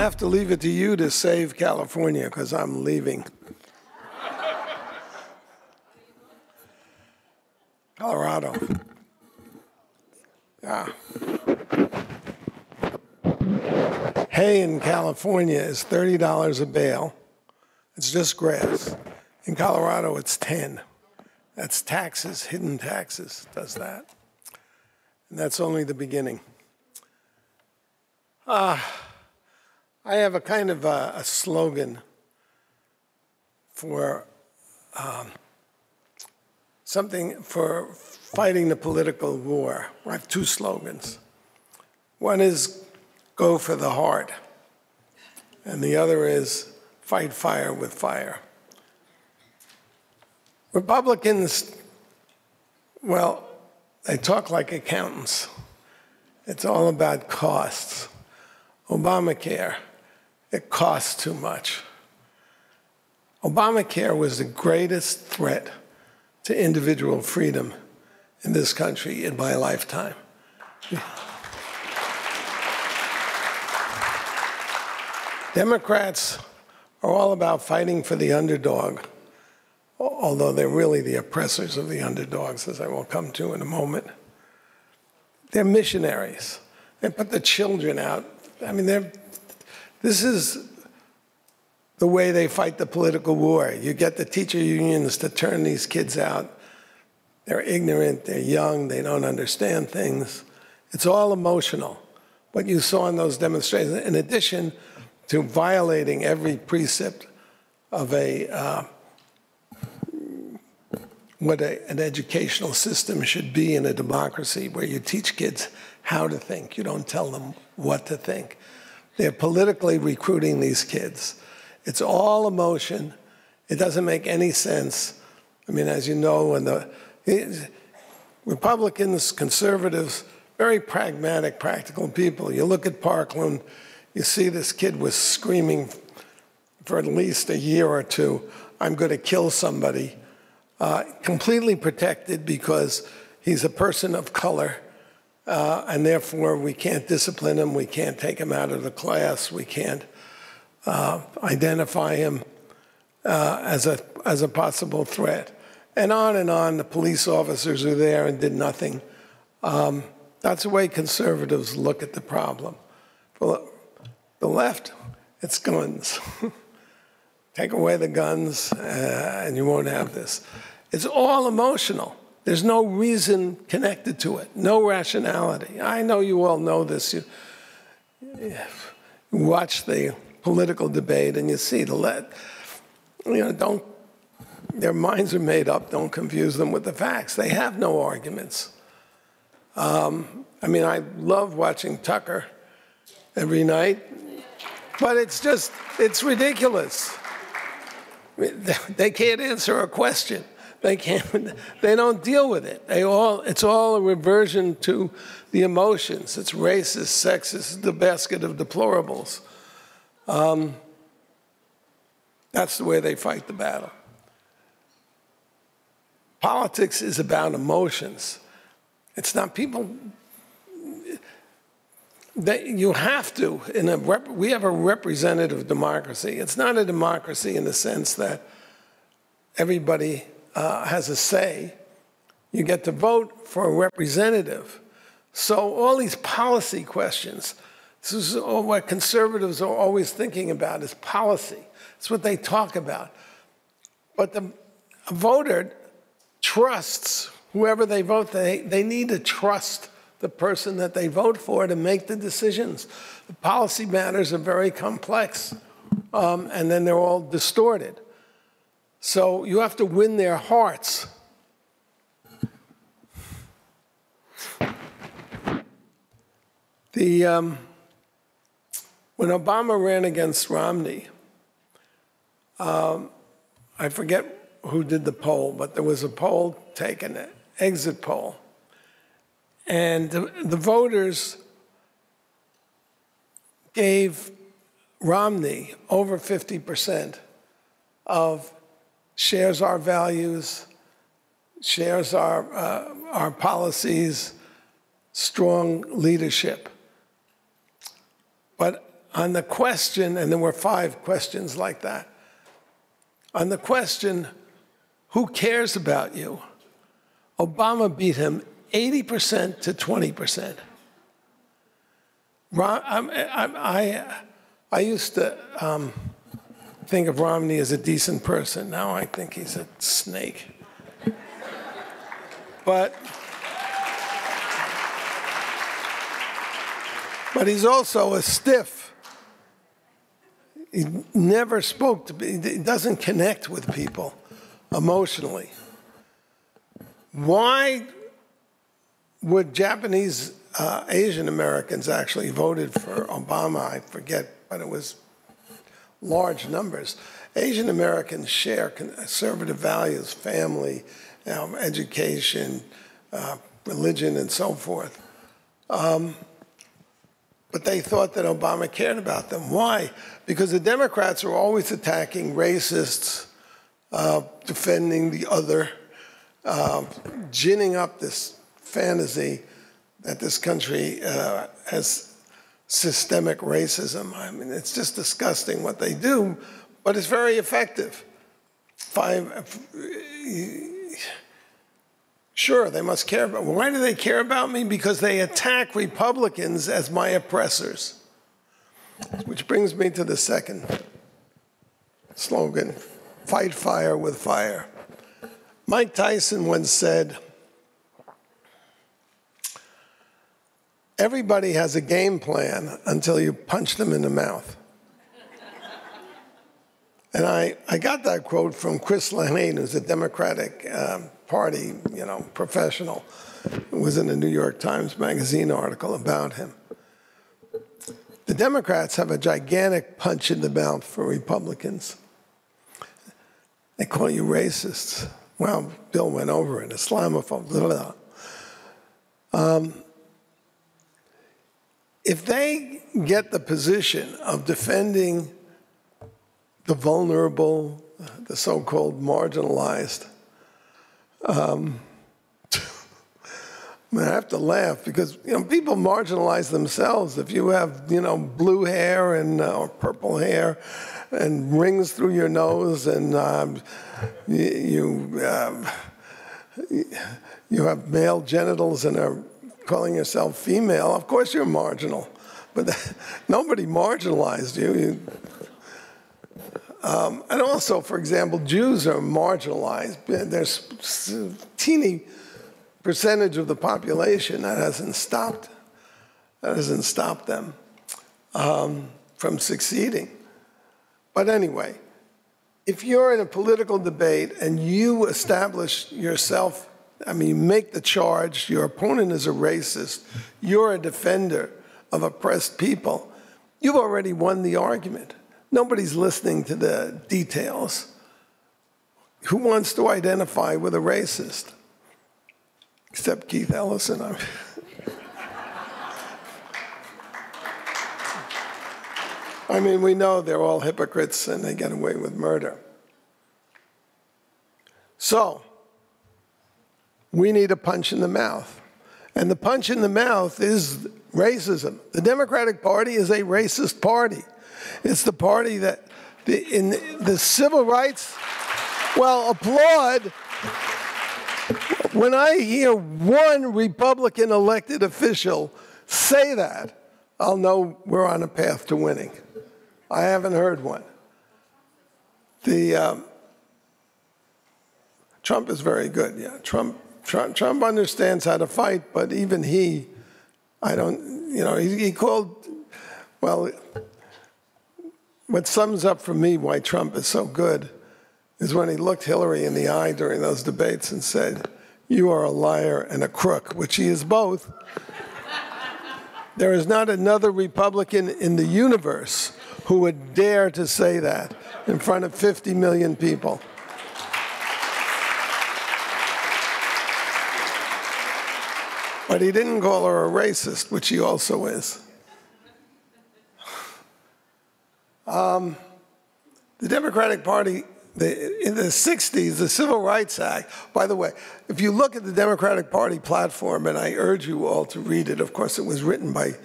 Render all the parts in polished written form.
have to leave it to you to save California because I'm leaving. Colorado. Yeah. Hay in California is $30 a bale. It's just grass. In Colorado, it's 10. That's taxes, hidden taxes, does that. And that's only the beginning. I have a kind of a slogan for something for fighting the political war. I have two slogans. One is go for the heart, and the other is fight fire with fire. Republicans, well, they talk like accountants. It's all about costs. Obamacare, it costs too much. Obamacare was the greatest threat to individual freedom in this country in my lifetime. Democrats are all about fighting for the underdog, although they're really the oppressors of the underdogs, as I will come to in a moment. They're missionaries. They put the children out. I mean, this is the way they fight the political war. You get the teacher unions to turn these kids out. They're ignorant, they're young, they don't understand things. It's all emotional. What you saw in those demonstrations, in addition to violating every precept of what an educational system should be in a democracy, where you teach kids how to think. You don't tell them what to think. They're politically recruiting these kids. It's all emotion. It doesn't make any sense. I mean, as you know, when the Republicans, conservatives, very pragmatic, practical people. You look at Parkland, you see this kid was screaming for at least a year or two, I'm going to kill somebody. Completely protected because he's a person of color, and therefore we can't discipline him, we can't take him out of the class, we can't identify him as a possible threat. And on, the police officers are there and did nothing. That's the way conservatives look at the problem. For the left, it's guns. Take away the guns and you won't have this. It's all emotional. There's no reason connected to it, no rationality. I know you all know this. You watch the political debate and you see their minds are made up, don't confuse them with the facts. They have no arguments. I mean, I love watching Tucker every night, but it's ridiculous. They can't answer a question. They don't deal with it. It's all a reversion to the emotions. It's racist, sexist, the basket of deplorables. That's the way they fight the battle. Politics is about emotions. It's not people. You have to. We have a representative democracy. It's not a democracy in the sense that everybody has a say. You get to vote for a representative. So all these policy questions, this is all what conservatives are always thinking about is policy. It's what they talk about. But a voter trusts whoever they vote. They need to trust the person that they vote for to make the decisions. The policy matters are very complex, and then they're all distorted. So you have to win their hearts. When Obama ran against Romney, I forget who did the poll, but there was a poll taken, an exit poll. And the voters gave Romney over 50% of shares our values, shares our policies, strong leadership. But on the question, and there were 5 questions like that, on the question, who cares about you? Obama beat him 80% to 20%. I used to think of Romney as a decent person. Now I think he's a snake. But he's also a stiff. He never spoke to me. He doesn't connect with people emotionally. Why would Japanese Asian Americans actually voted for Obama? I forget, but it was large numbers. Asian Americans share conservative values, family, education, religion, and so forth. But they thought that Obama cared about them. Why? Because the Democrats are always attacking racists, defending the other, ginning up this fantasy that this country has systemic racism. I mean, it's just disgusting what they do, but it's very effective. Sure, they must care about me. Why do they care about me? Because they attack Republicans as my oppressors. Which brings me to the second slogan, fight fire with fire. Mike Tyson once said, everybody has a game plan until you punch them in the mouth. And I got that quote from Chris Lehane, who's a Democratic Party, professional. It was in a New York Times Magazine article about him. The Democrats have a gigantic punch in the mouth for Republicans. They call you racists. Well, Bill went over it, Islamophobe, blah, blah. If they get the position of defending the vulnerable, the so-called marginalized, I have to laugh because people marginalize themselves. If you have blue hair and or purple hair and rings through your nose and you have male genitals and are calling yourself female, of course you're marginal. But nobody marginalized you. And also, for example, Jews are marginalized. There's a teeny percentage of the population that hasn't stopped them from succeeding. But anyway, if you're in a political debate and you establish yourself, you make the charge, your opponent is a racist, you're a defender of oppressed people, you've already won the argument. Nobody's listening to the details. Who wants to identify with a racist? Except Keith Ellison. We know they're all hypocrites and they get away with murder. So, we need a punch in the mouth. And the punch in the mouth is racism. The Democratic Party is a racist party. It's the party that, in the civil rights, applaud. When I hear one Republican elected official say that, I'll know we're on a path to winning. I haven't heard one. Trump is very good, yeah. Trump understands how to fight, but even he called, what sums up for me why Trump is so good is when he looked Hillary in the eye during those debates and said, "You are a liar and a crook," which he is both. There is not another Republican in the universe who would dare to say that in front of 50 million people. But he didn't call her a racist, which he also is. The Democratic Party, in the 60s, the Civil Rights Act, by the way, if you look at the Democratic Party platform, and I urge you all to read it, of course it was written by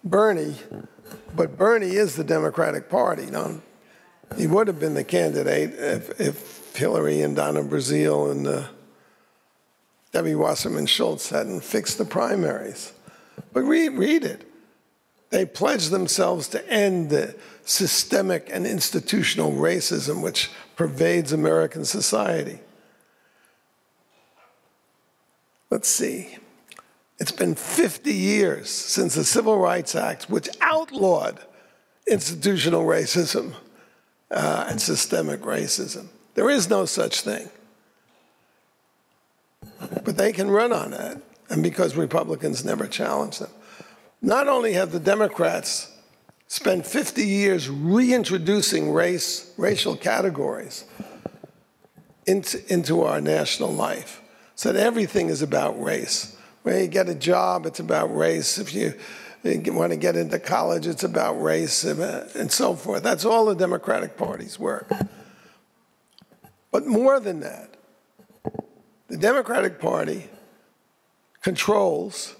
Bernie, but Bernie is the Democratic Party. He would have been the candidate if Hillary and Donna Brazile and Debbie Wasserman Schultz hadn't fixed the primaries. But read it. They pledged themselves to end the systemic and institutional racism which pervades American society. Let's see. It's been 50 years since the Civil Rights Act, which outlawed institutional racism and systemic racism. There is no such thing. But they can run on that, and because Republicans never challenge them. Not only have the Democrats spent 50 years reintroducing racial categories into our national life, so that everything is about race. When you get a job, it's about race. If you want to get into college, it's about race, and so forth. That's all the Democratic Party's work. But more than that, the Democratic Party controls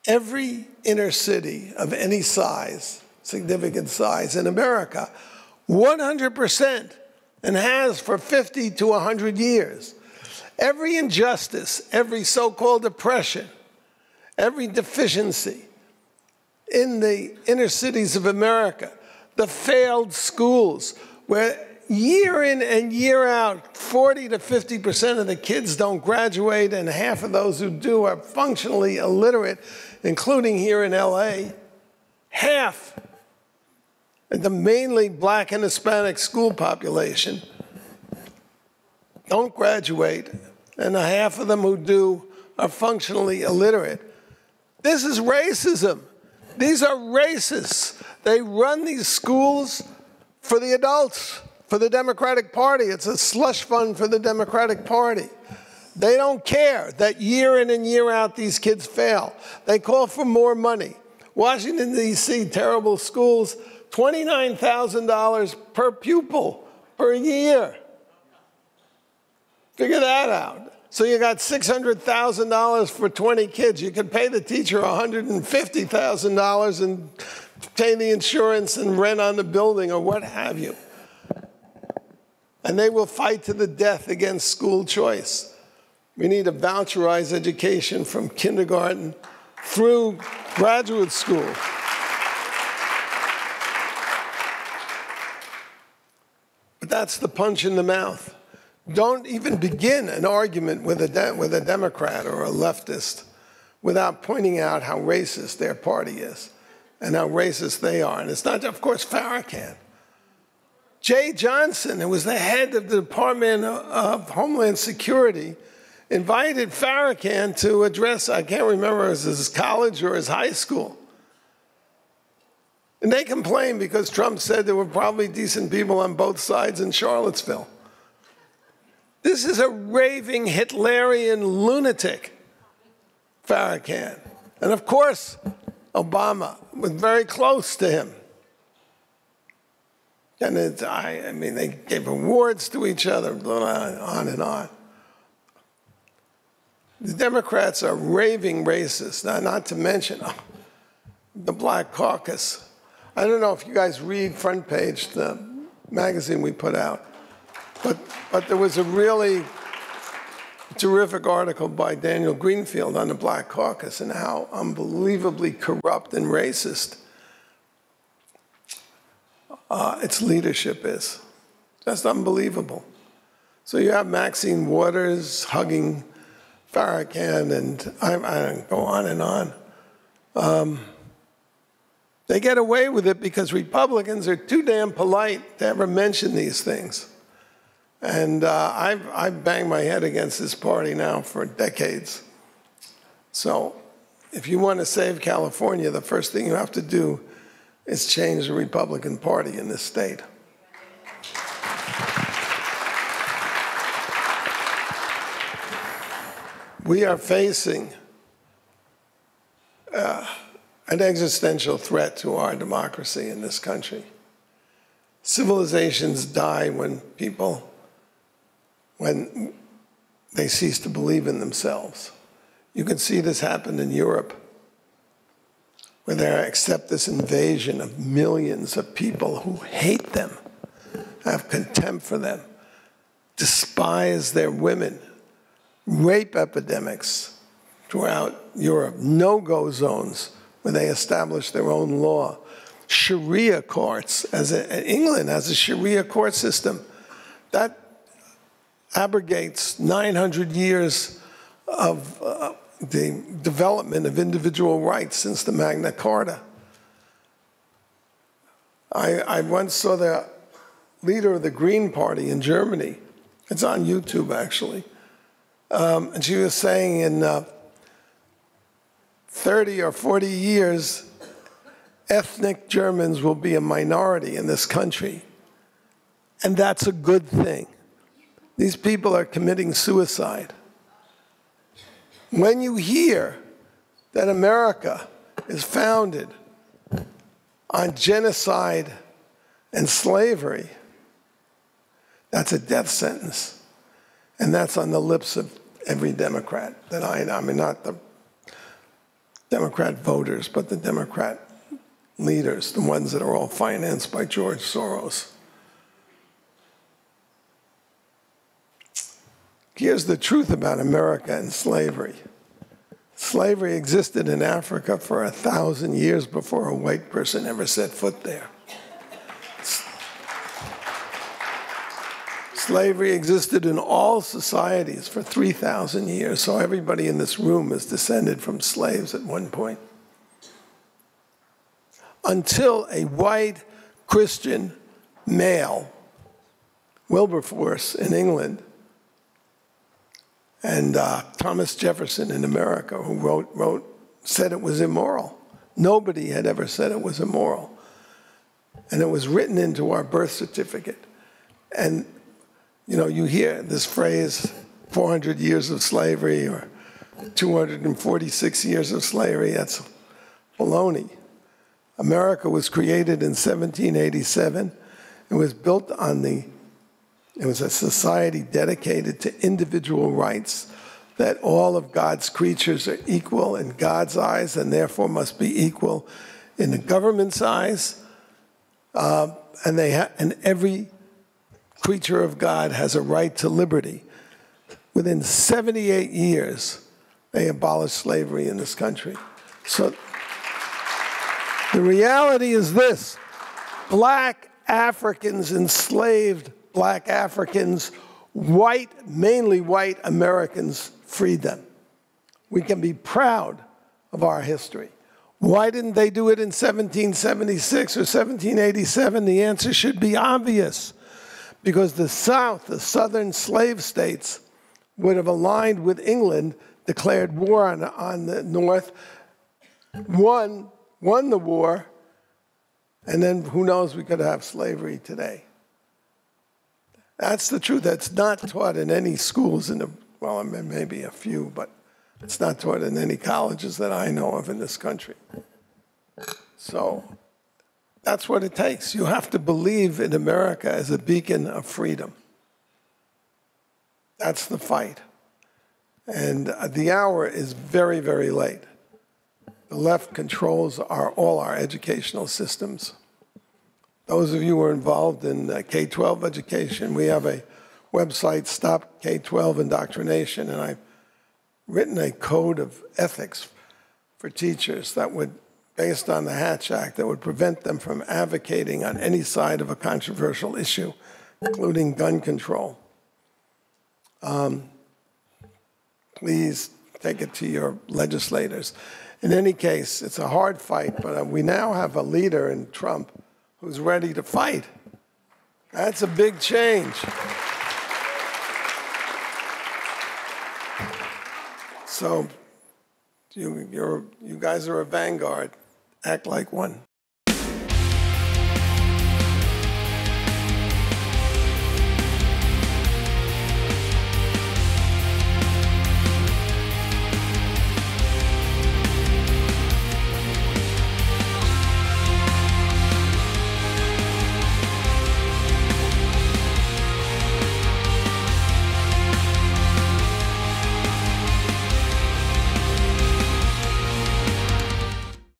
every inner city of any size, significant size in America, 100%, and has for 50 to 100 years. Every injustice, every so-called oppression, every deficiency in the inner cities of America, the failed schools, where year in and year out, 40 to 50% of the kids don't graduate, and half of those who do are functionally illiterate, including here in LA. Half, the mainly black and Hispanic school population, don't graduate, and the half of them who do are functionally illiterate. This is racism. These are racists. They run these schools for the adults, for the Democratic Party. It's a slush fund for the Democratic Party. They don't care that year in and year out these kids fail. They call for more money. Washington, D.C., terrible schools, $29,000 per pupil per year. Figure that out. So you got $600,000 for 20 kids. You could pay the teacher $150,000 and pay the insurance and rent on the building or what have you. And they will fight to the death against school choice. We need a voucherized education from kindergarten through graduate school. But that's the punch in the mouth. Don't even begin an argument with a Democrat or a leftist without pointing out how racist their party is and how racist they are. And it's not, of course, Farrakhan. Jay Johnson, who was the head of the Department of Homeland Security, invited Farrakhan to address, I can't remember, if it was his college or his high school. And they complained because Trump said there were probably decent people on both sides in Charlottesville. This is a raving Hitlerian lunatic, Farrakhan. And of course, Obama was very close to him. And I mean, they gave awards to each other, on and on. The Democrats are raving racists, not to mention the Black Caucus. I don't know if you guys read Front Page, the magazine we put out. But there was a really terrific article by Daniel Greenfield on the Black Caucus and how unbelievably corrupt and racist its leadership is. Just unbelievable. So you have Maxine Waters hugging Farrakhan, and I go on and on. They get away with it because Republicans are too damn polite to ever mention these things. And I've banged my head against this party now for decades. So if you want to save California, the first thing you have to do is change the Republican Party in this state. We are facing an existential threat to our democracy in this country. Civilizations die when they cease to believe in themselves. You can see this happen in Europe. where they accept this invasion of millions of people who hate them, have contempt for them, despise their women, rape epidemics throughout Europe, no-go zones where they establish their own law, Sharia courts, England has a Sharia court system that abrogates 900 years of the development of individual rights since the Magna Carta. I once saw the leader of the Green Party in Germany. It's on YouTube, actually. And she was saying in 30 or 40 years, ethnic Germans will be a minority in this country. And that's a good thing. These people are committing suicide. When you hear that America is founded on genocide and slavery, that's a death sentence. And that's on the lips of every Democrat that I mean, not the Democrat voters, but the Democrat leaders, the ones that are all financed by George Soros. Here's the truth about America and slavery. Slavery existed in Africa for 1,000 years before a white person ever set foot there. Slavery existed in all societies for 3,000 years, so everybody in this room is descended from slaves at one point. Until a white Christian male, Wilberforce in England, and Thomas Jefferson in America, who said it was immoral. Nobody had ever said it was immoral. And it was written into our birth certificate. And you know, you hear this phrase, 400 years of slavery or 246 years of slavery. That's baloney. America was created in 1787. It was built on it was a society dedicated to individual rights, that all of God's creatures are equal in God's eyes and therefore must be equal in the government's eyes. And every creature of God has a right to liberty. Within 78 years, they abolished slavery in this country. So the reality is this: black Africans enslaved black Africans, mainly white Americans freed them. We can be proud of our history. Why didn't they do it in 1776 or 1787? The answer should be obvious. Because the South, the southern slave states, would have aligned with England, declared war on the North, won the war, and then who knows, we could have slavery today. That's the truth. That's not taught in any schools well, maybe a few, but it's not taught in any colleges that I know of in this country. So that's what it takes. You have to believe in America as a beacon of freedom. That's the fight. And the hour is very, very late. The left controls all our educational systems. Those of you who are involved in K-12 education, we have a website, Stop K-12 Indoctrination, and I've written a code of ethics for teachers that would, based on the Hatch Act, that would prevent them from advocating on any side of a controversial issue, including gun control. Please take it to your legislators. In any case, it's a hard fight, but we now have a leader in Trump who's ready to fight. That's a big change. So you guys are a vanguard. Act like one.